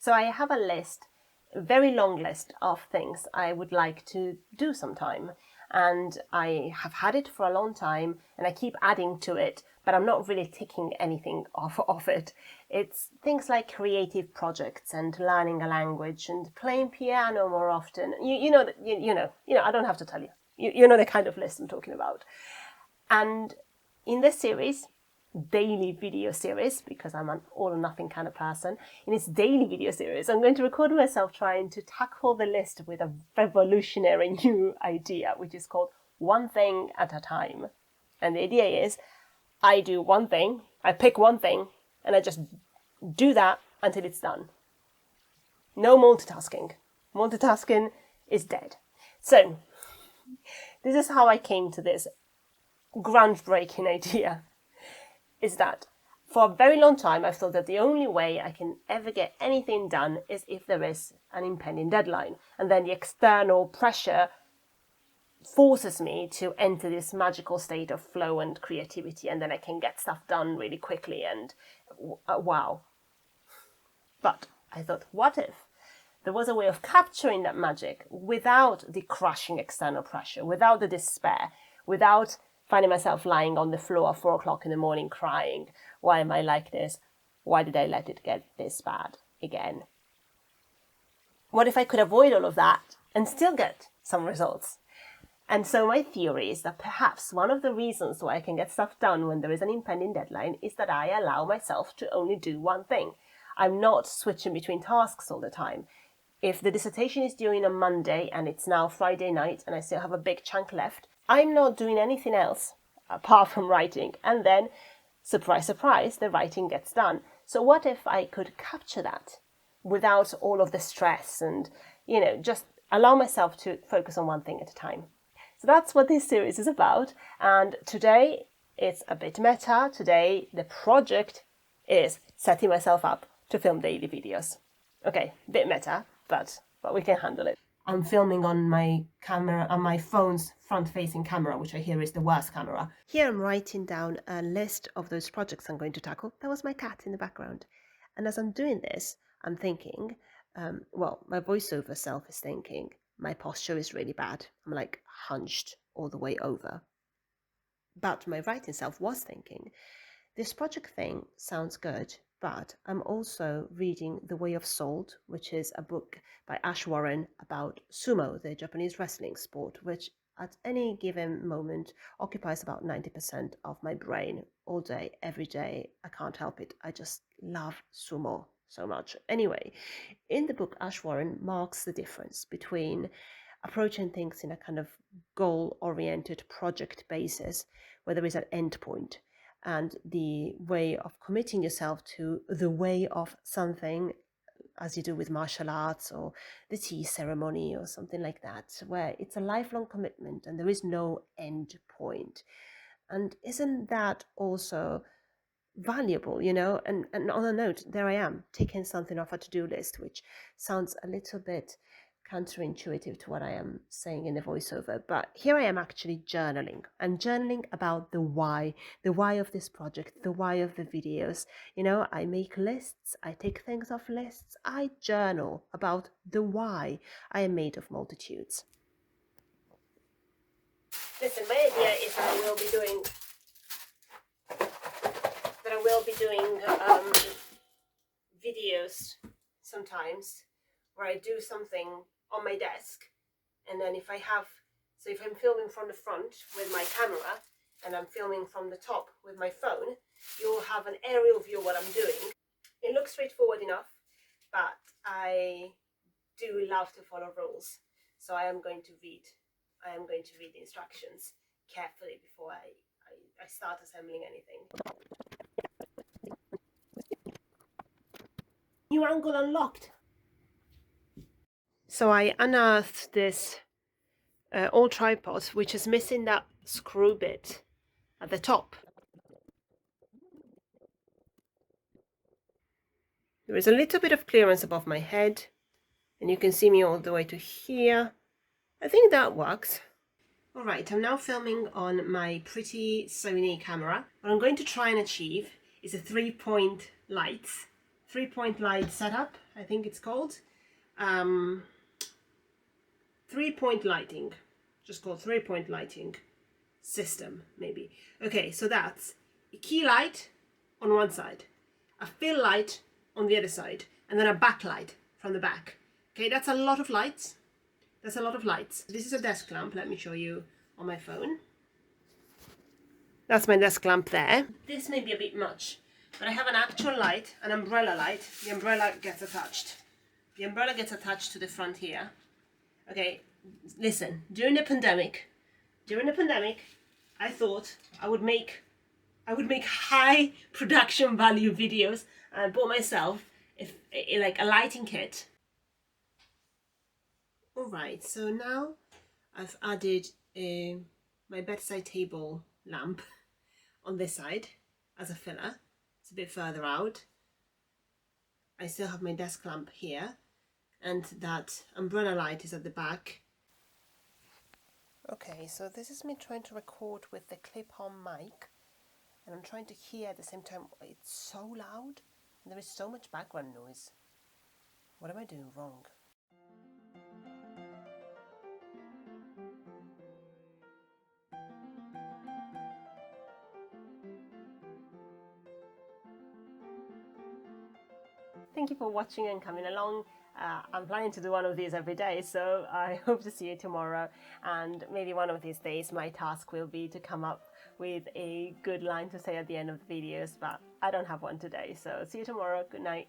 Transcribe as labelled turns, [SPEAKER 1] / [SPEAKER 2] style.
[SPEAKER 1] So I have a list, a very long list of things I would like to do sometime. And I have had it for a long time and I keep adding to it, but I'm not really ticking anything off of it. It's things like creative projects and learning a language and playing piano more often. You know, I don't have to tell you. You know the kind of list I'm talking about. And in this series, daily video series, because I'm an all or nothing kind of person, in this daily video series, I'm going to record myself trying to tackle the list with a revolutionary new idea, which is called one thing at a time. And the idea is I do one thing, I pick one thing, and I just do that until it's done. No multitasking. Multitasking is dead. So, this is how I came to this groundbreaking idea. Is that for a very long time I've thought that the only way I can ever get anything done is if there is an impending deadline, and then the external pressure forces me to enter this magical state of flow and creativity, and then I can get stuff done really quickly and wow. But I thought, what if there was a way of capturing that magic without the crushing external pressure, without the despair, without finding myself lying on the floor at 4 o'clock in the morning crying, why am I like this? Why did I let it get this bad again? What if I could avoid all of that and still get some results? And so my theory is that perhaps one of the reasons why I can get stuff done when there is an impending deadline is that I allow myself to only do one thing. I'm not switching between tasks all the time. If the dissertation is due on a Monday and it's now Friday night and I still have a big chunk left, I'm not doing anything else apart from writing. And then, surprise, surprise, the writing gets done. So what if I could capture that without all of the stress and, just allow myself to focus on one thing at a time? So that's what this series is about. And today it's a bit meta. Today the project is setting myself up to film daily videos. Okay, bit meta, but we can handle it. I'm filming on my camera, on my phone's front-facing camera, which I hear is the worst camera. Here I'm writing down a list of those projects I'm going to tackle. That was my cat in the background. And as I'm doing this, I'm thinking, my voiceover self is thinking, my posture is really bad. I'm like hunched all the way over. But my writing self was thinking, this project thing sounds good, but I'm also reading The Way of Salt, which is a book by Ash Warren about sumo, the Japanese wrestling sport, which at any given moment occupies about 90% of my brain all day, every day. I can't help it. I just love sumo so much. Anyway, in the book, Ash Warren marks the difference between approaching things in a kind of goal-oriented project basis, where there is an end point, and the way of committing yourself to the way of something, as you do with martial arts or the tea ceremony or something like that, where it's a lifelong commitment and there is no end point. And isn't that also valuable, And on a note, there I am, taking something off a to-do list, which sounds a little bit counterintuitive to what I am saying in the voiceover, but here I am actually journaling. I'm journaling about the why of this project, the why of the videos. I make lists, I take things off lists, I journal about the why I am made of multitudes. Listen, my idea is that I will be doing videos sometimes where I do something on my desk, and then if I'm filming from the front with my camera and I'm filming from the top with my phone, you'll have an aerial view of what I'm doing. It looks straightforward enough, but I do love to follow rules, so I am going to read the instructions carefully before I start assembling anything. New angle unlocked. So I unearthed this old tripod, which is missing that screw bit at the top. There is a little bit of clearance above my head, and you can see me all the way to here. I think that works. Alright, I'm now filming on my pretty Sony camera. What I'm going to try and achieve is a three-point light setup. I think it's called. 3-point lighting, just called 3-point lighting system, maybe. Okay, so that's a key light on one side, a fill light on the other side, and then a backlight from the back. Okay, that's a lot of lights. That's a lot of lights. This is a desk lamp. Let me show you on my phone. That's my desk lamp there. This may be a bit much, but I have an actual light, an umbrella light. The umbrella gets attached. The umbrella gets attached to the front here. Okay, listen, during the pandemic, I thought I would make high production value videos, and I bought myself like a lighting kit. Alright, so now I've added my bedside table lamp on this side as a filler. It's a bit further out. I still have my desk lamp here, and that umbrella light is at the back. Okay, so this is me trying to record with the clip-on mic, and I'm trying to hear at the same time. It's so loud, and there is so much background noise. What am I doing wrong? Thank you for watching and coming along. I'm planning to do one of these every day, so I hope to see you tomorrow. And maybe one of these days my task will be to come up with a good line to say at the end of the videos, but I don't have one today. So see you tomorrow. Good night.